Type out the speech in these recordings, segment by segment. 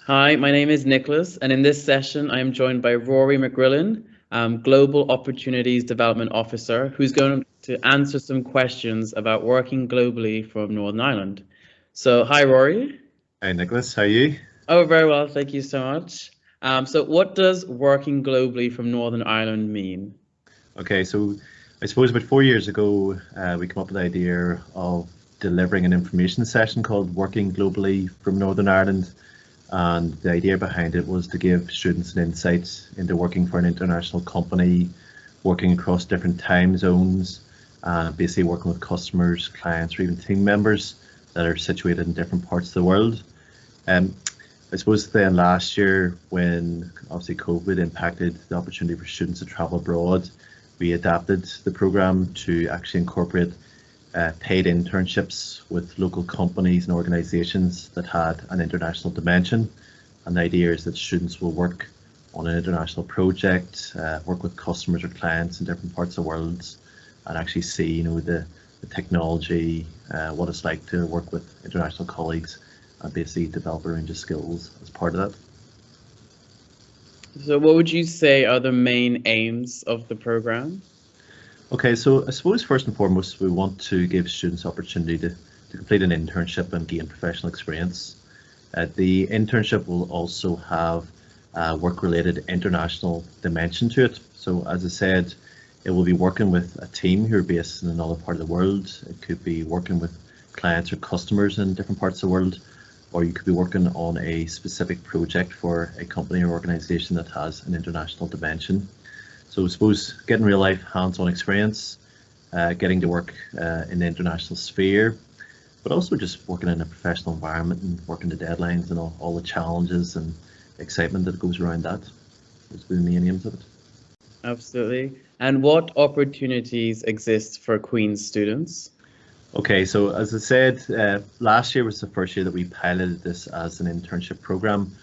Hi, my name is Nicholas, and in this session, I am joined by Rory McGrillen, Global Opportunities Development Officer, who's going to answer some questions about working globally from Northern Ireland. So, hi, Rory. Hi Nicholas, how are you? Oh, very well, thank you so much. So, what does working globally from Northern Ireland mean? Okay, so I suppose about 4 years ago, we came up with the idea of delivering an information session called Working Globally from Northern Ireland. And the idea behind it was to give students an insight into working for an international company, working across different time zones, basically working with customers, clients, or even team members that are situated in different parts of the world. Um, I suppose then last year, when obviously COVID impacted the opportunity for students to travel abroad, we adapted the program to actually incorporate paid internships with local companies and organizations that had an international dimension. And the idea is that students will work on an international project, work with customers or clients in different parts of the world, and actually see, the technology, what it's like to work with international colleagues, and basically develop a range of skills as part of that. So, what would you say are the main aims of the program? Okay, so I suppose first and foremost, we want to give students opportunity to complete an internship and gain professional experience. The internship will also have a work-related international dimension to it. So as I said, it will be working with a team who are based in another part of the world. It could be working with clients or customers in different parts of the world, or you could be working on a specific project for a company or organization that has an international dimension. So I suppose getting real life hands-on experience, getting to work in the international sphere, but also just working in a professional environment and working the deadlines and all the challenges and excitement that goes around that. Those are the main aims of it. Absolutely. And what opportunities exist for Queen's students? Okay, so as I said, last year was the first year that we piloted this as an internship program.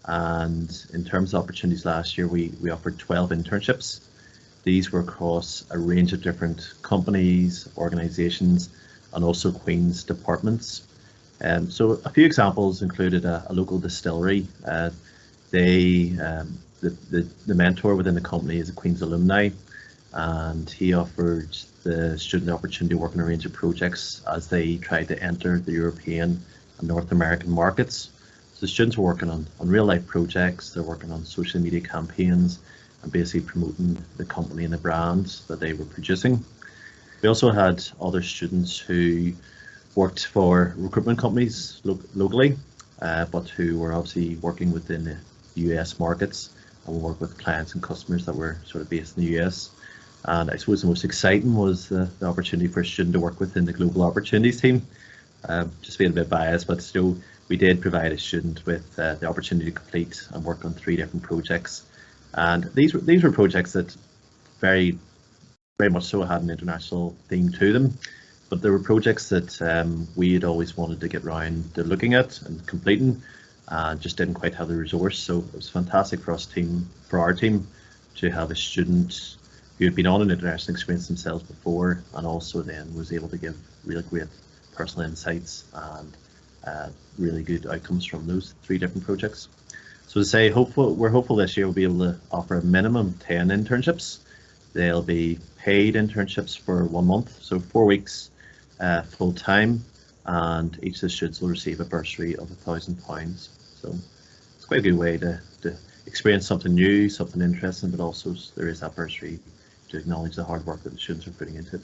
And in terms of opportunities last year, we offered 12 internships. These were across a range of different companies, organizations, and also Queen's departments. So a few examples included a local distillery. They the mentor within the company is a Queen's alumni, and he offered the student the opportunity to work on a range of projects as they tried to enter the European and North American markets. So the students were working on real life projects, they're working on social media campaigns and basically promoting the company and the brands that they were producing. We also had other students who worked for recruitment companies locally, but who were obviously working within the US markets and will work with clients and customers that were sort of based in the US. And I suppose the most exciting was the opportunity for a student to work within the Global Opportunities team. Just being a bit biased, but still, we did provide a student with the opportunity to complete and work on 3 different projects. And these were projects that very much so had an international theme to them, but there were projects that we had always wanted to get around to looking at and completing, and just didn't quite have the resource. So it was fantastic for our team, to have a student who had been on an international experience themselves before, and also then was able to give really great personal insights and really good outcomes from those 3 different projects. So to say, we're hopeful this year we'll be able to offer a minimum 10 internships. They'll be paid internships for 1 month, so 4 weeks full time, and each of the students will receive a bursary of £1,000. So it's quite a good way to experience something new, something interesting, but also there is that bursary to acknowledge the hard work that the students are putting into it.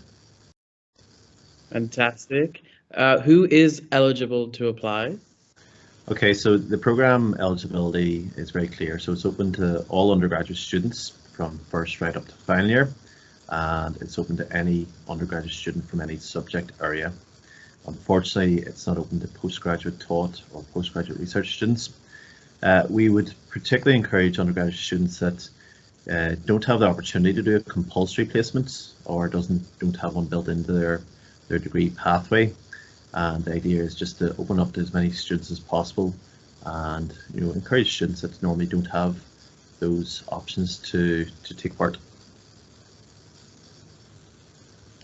Fantastic. Who is eligible to apply? Okay, so the program eligibility is very clear. So it's open to all undergraduate students from first right up to final year, and it's open to any undergraduate student from any subject area. Unfortunately, it's not open to postgraduate taught or postgraduate research students. We would particularly encourage undergraduate students that don't have the opportunity to do a compulsory placement or don't have one built into their degree pathway. And the idea is just to open up to as many students as possible, and encourage students that normally don't have those options to take part.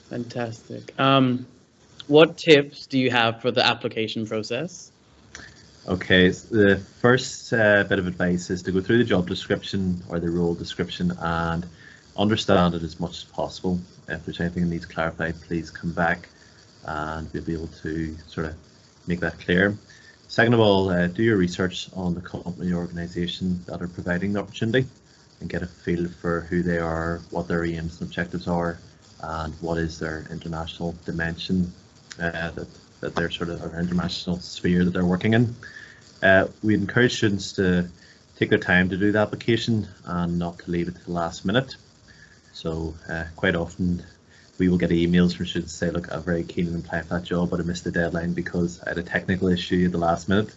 Fantastic. What tips do you have for the application process? Okay, so the first bit of advice is to go through the job description or the role description and understand it as much as possible. If there's anything that needs clarified, please come back and we'll be able to sort of make that clear. Second of all, do your research on the company or organisation that are providing the opportunity and get a feel for who they are, what their aims and objectives are, and what is their international dimension that they're sort of, or international sphere that they're working in. We encourage students to take their time to do the application and not to leave it to the last minute. So quite often we will get emails from students say, look, I'm very keen on applying for that job, but I missed the deadline because I had a technical issue at the last minute.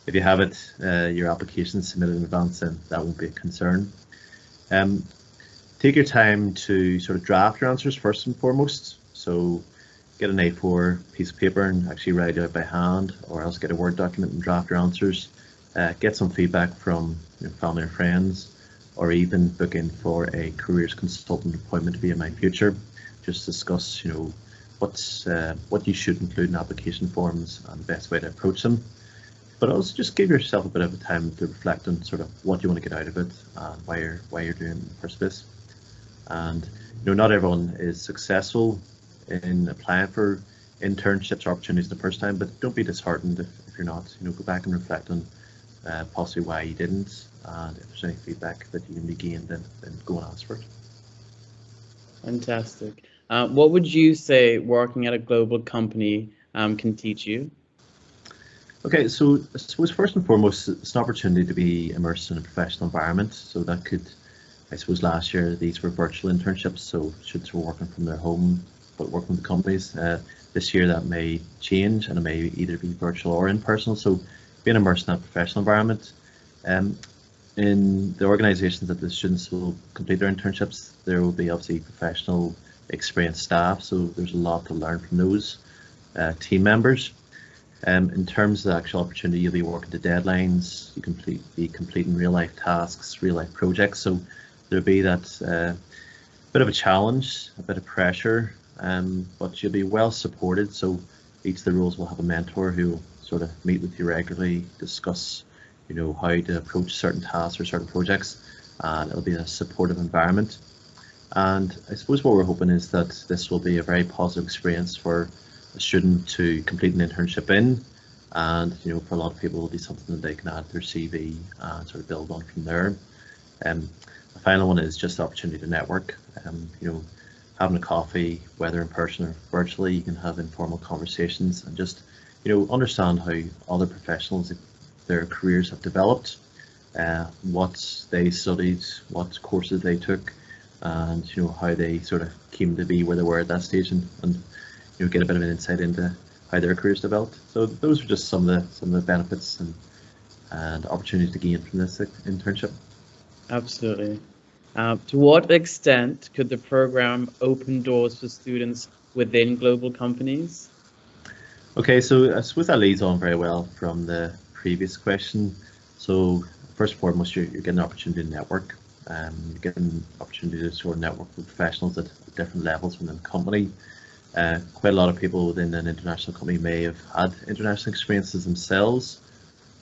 If you have it, your application submitted in advance, then that won't be a concern. Take your time to sort of draft your answers first and foremost. So get an A4 piece of paper and actually write it out by hand, or else get a Word document and draft your answers. Get some feedback from your family or friends, or even book in for a careers consultant appointment via My Future. Just discuss, what you should include in application forms and the best way to approach them. But also just give yourself a bit of a time to reflect on sort of what you want to get out of it and why you're doing it in the first place. And not everyone is successful in applying for internships or opportunities the first time, but don't be disheartened if you're not. Go back and reflect on possibly why you didn't, and if there's any feedback that you can be gained, then go and ask for it. Fantastic. What would you say working at a global company can teach you? Okay, so I suppose first and foremost, it's an opportunity to be immersed in a professional environment. So that could, I suppose last year these were virtual internships, so students were working from their home but working with the companies. This year that may change and it may either be virtual or in person. So being immersed in a professional environment. In the organisations that the students will complete their internships, there will be obviously professional, experienced staff. So there's a lot to learn from those team members. In terms of the actual opportunity, you'll be working to deadlines. You be completing real life tasks, real life projects. So there'll be that bit of a challenge, a bit of pressure, but you'll be well supported. So each of the roles will have a mentor who will sort of meet with you regularly, discuss, how to approach certain tasks or certain projects, and it'll be a supportive environment. And I suppose what we're hoping is that this will be a very positive experience for a student to complete an internship in, and for a lot of people it'll be something that they can add to their CV and sort of build on from there. The final one is just the opportunity to network. Having a coffee, whether in person or virtually, you can have informal conversations and just understand how other professionals, their careers have developed, what they studied, what courses they took, and how they sort of came to be where they were at that stage, and get a bit of an insight into how their careers developed. So those are just some of the benefits and opportunities to gain from this internship. Absolutely. To what extent could the program open doors for students within global companies? Okay, so I suppose that leads on very well from the previous question. So first and foremost, you're getting an opportunity to network. You're getting an opportunity to sort of network with professionals at different levels within the company. Quite a lot of people within an international company may have had international experiences themselves,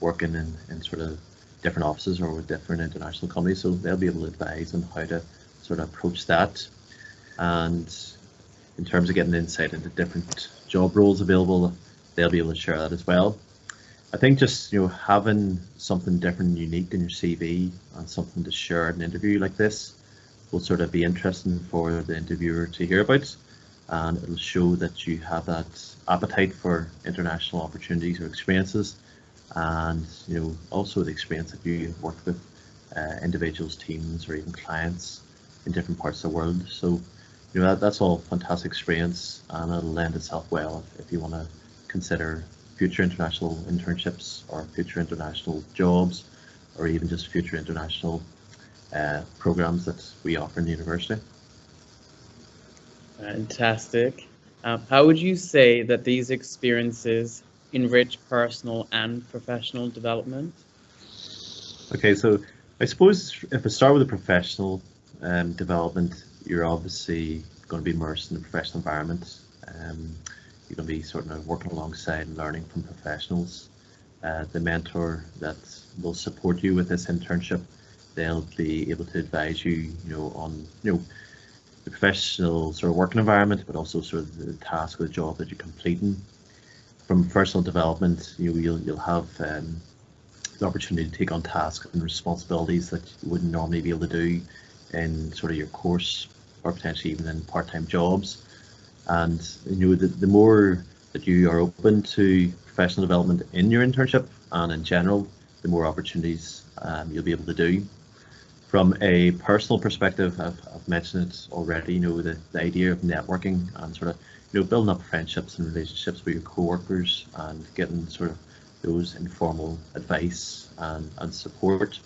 working in sort of different offices or with different international companies, so they'll be able to advise on how to sort of approach that. And in terms of getting insight into different job roles available, they'll be able to share that as well. I think just having something different and unique in your CV and something to share at an interview like this will sort of be interesting for the interviewer to hear about, and it'll show that you have that appetite for international opportunities or experiences, and also the experience that you've worked with individuals, teams, or even clients in different parts of the world. So that's all fantastic experience, and it'll lend itself well if you want to consider future international internships or future international jobs, or even just future international programs that we offer in the university. Fantastic. How would you say that these experiences enrich personal and professional development? Okay, so I suppose if I start with the professional development, you're obviously going to be immersed in the professional environment. You're going to be sort of working alongside and learning from professionals. the mentor that will support you with this internship, they'll be able to advise you, on the professional sort of working environment, but also sort of the task or the job that you're completing. From personal development, you'll have the opportunity to take on tasks and responsibilities that you wouldn't normally be able to do in sort of your course or potentially even in part-time jobs. And the more that you are open to professional development in your internship and in general, the more opportunities you'll be able to do. From a personal perspective, I've mentioned it already, the idea of networking and sort of building up friendships and relationships with your co-workers and getting sort of those informal advice and support.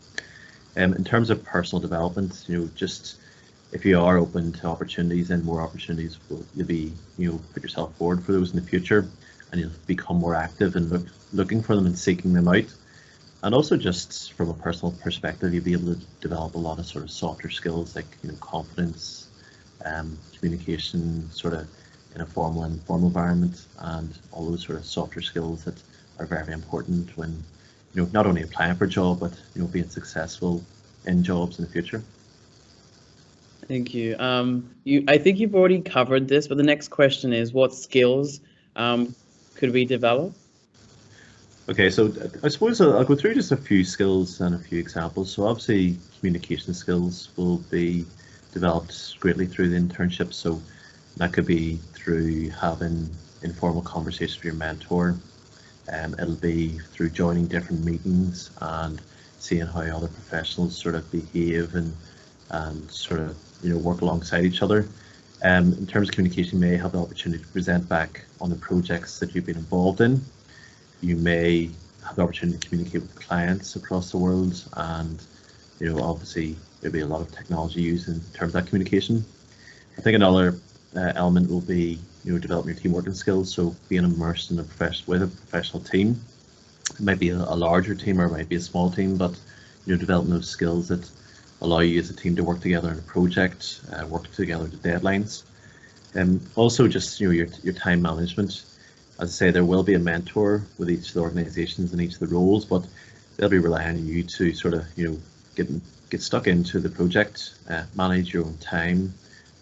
In terms of personal development, just if you are open to opportunities, and more opportunities, you'll be put yourself forward for those in the future, and you'll become more active and looking for them and seeking them out. And also just from a personal perspective, you'll be able to develop a lot of sort of softer skills like confidence, communication, sort of in a formal and informal environment, and all those sort of softer skills that are very important when not only applying for a job, but being successful in jobs in the future. Thank you. I think you've already covered this, but the next question is, what skills could we develop? Okay, so I suppose I'll go through just a few skills and a few examples. So obviously communication skills will be developed greatly through the internship. So that could be through having informal conversations with your mentor. It'll be through joining different meetings and seeing how other professionals sort of behave and sort of work alongside each other. In terms of communication, you may have the opportunity to present back on the projects that you've been involved in. You may have the opportunity to communicate with clients across the world, and obviously there'll be a lot of technology used in terms of that communication. I think another element will be developing your team working skills. So being immersed in a professional team. It might be a larger team or it might be a small team, but developing those skills that allow you as a team to work together in a project, work together to deadlines. And also just your time management. As I say, there will be a mentor with each of the organizations and each of the roles, but they'll be relying on you to sort of get stuck into the project, manage your own time,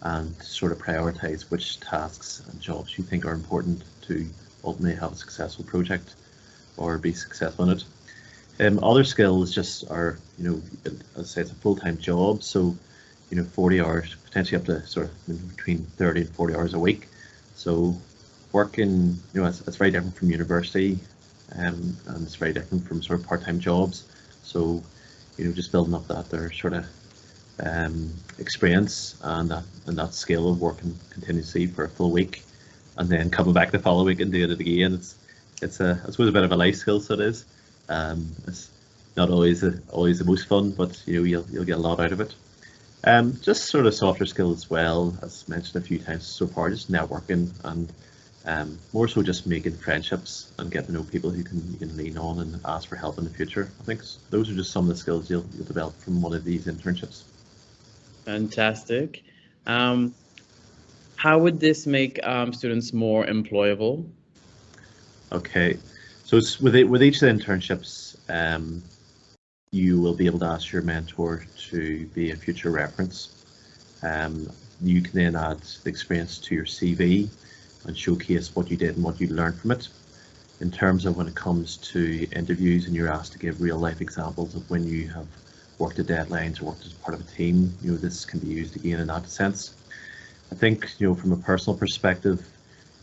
and sort of prioritize which tasks and jobs you think are important to ultimately have a successful project or be successful in it. Other skills just are, as I say, it's a full-time job, so 40 hours, potentially up to sort of between 30 and 40 hours a week. So working, it's very different from university, and it's very different from sort of part-time jobs. So just building up that there sort of experience and that skill of working continuously for a full week, and then coming back the following week and doing it again. It's I suppose a bit of a life skill, so it is. It's not always the most fun, but you'll get a lot out of it. Just sort of softer skills as well, as mentioned a few times so far, just networking and more so just making friendships and getting to know people who you can lean on and ask for help in the future. I think those are just some of the skills you'll develop from one of these internships. Fantastic. How would this make students more employable? Okay, so it's with each of the internships, you will be able to ask your mentor to be a future reference. You can then add the experience to your CV and showcase what you did and what you learned from it. In terms of when it comes to interviews and you're asked to give real life examples of when you have worked at deadlines or worked as part of a team, this can be used again in that sense. I think from a personal perspective,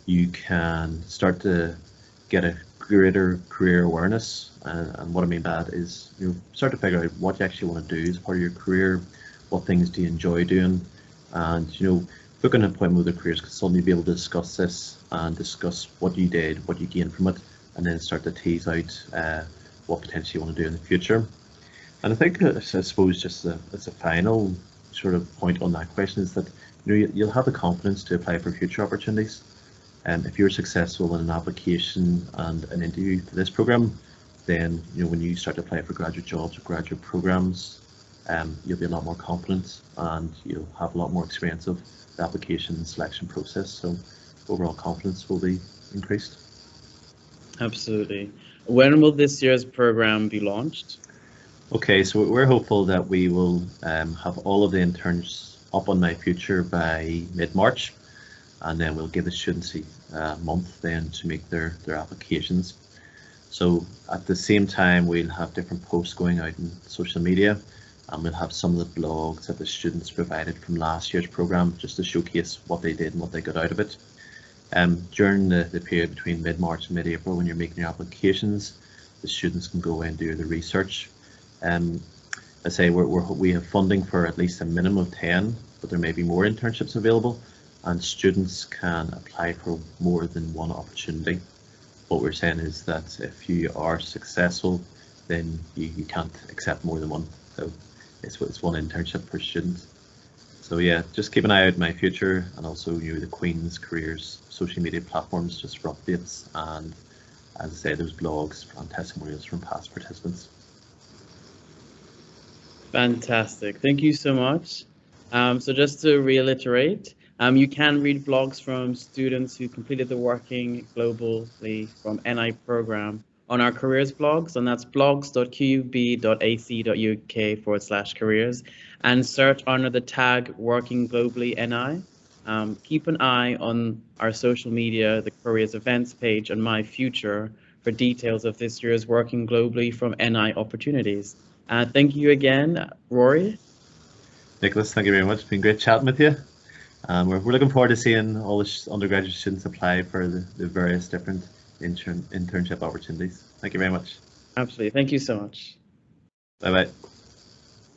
you can start to get a greater career awareness, and what I mean by that is start to figure out what you actually want to do as part of your career, what things do you enjoy doing, and book an appointment with a careers consultant. You'll be able to discuss this and discuss what you did, what you gained from it, and then start to tease out what potentially you want to do in the future. And I think, I suppose, just as a final sort of point on that question is that you'll have the confidence to apply for future opportunities. If you're successful in an application and an interview for this program, then when you start to apply for graduate jobs or graduate programs, you'll be a lot more confident and you'll have a lot more experience of the application and selection process. So overall confidence will be increased. Absolutely. When will this year's program be launched? Okay, so we're hopeful that we will have all of the interns up on My Future by mid-March, and then we'll give the students a month then to make their applications. So at the same time, we'll have different posts going out in social media, and we'll have some of the blogs that the students provided from last year's program just to showcase what they did and what they got out of it. During the period between mid-March and mid-April, when you're making your applications, the students can go and do the research. I say we have funding for at least a minimum of 10, but there may be more internships available, and students can apply for more than one opportunity. What we're saying is that if you are successful, then you can't accept more than one. So it's one internship per student. So yeah, just keep an eye out My Future, and also the Queen's Careers social media platforms just for updates, and as I say, there's blogs and testimonials from past participants. Fantastic. Thank you so much. So just to reiterate, you can read blogs from students who completed the Working Globally from NI program on our careers blogs, and that's blogs.qub.ac.uk/careers, and search under the tag Working Globally NI. Keep an eye on our social media, the careers events page, and My Future for details of this year's Working Globally from NI opportunities. Thank you again, Rory. Nicholas, thank you very much. It's been great chatting with you. We're looking forward to seeing all the undergraduate students apply for the various different internship opportunities. Thank you very much. Absolutely. Thank you so much. Bye-bye.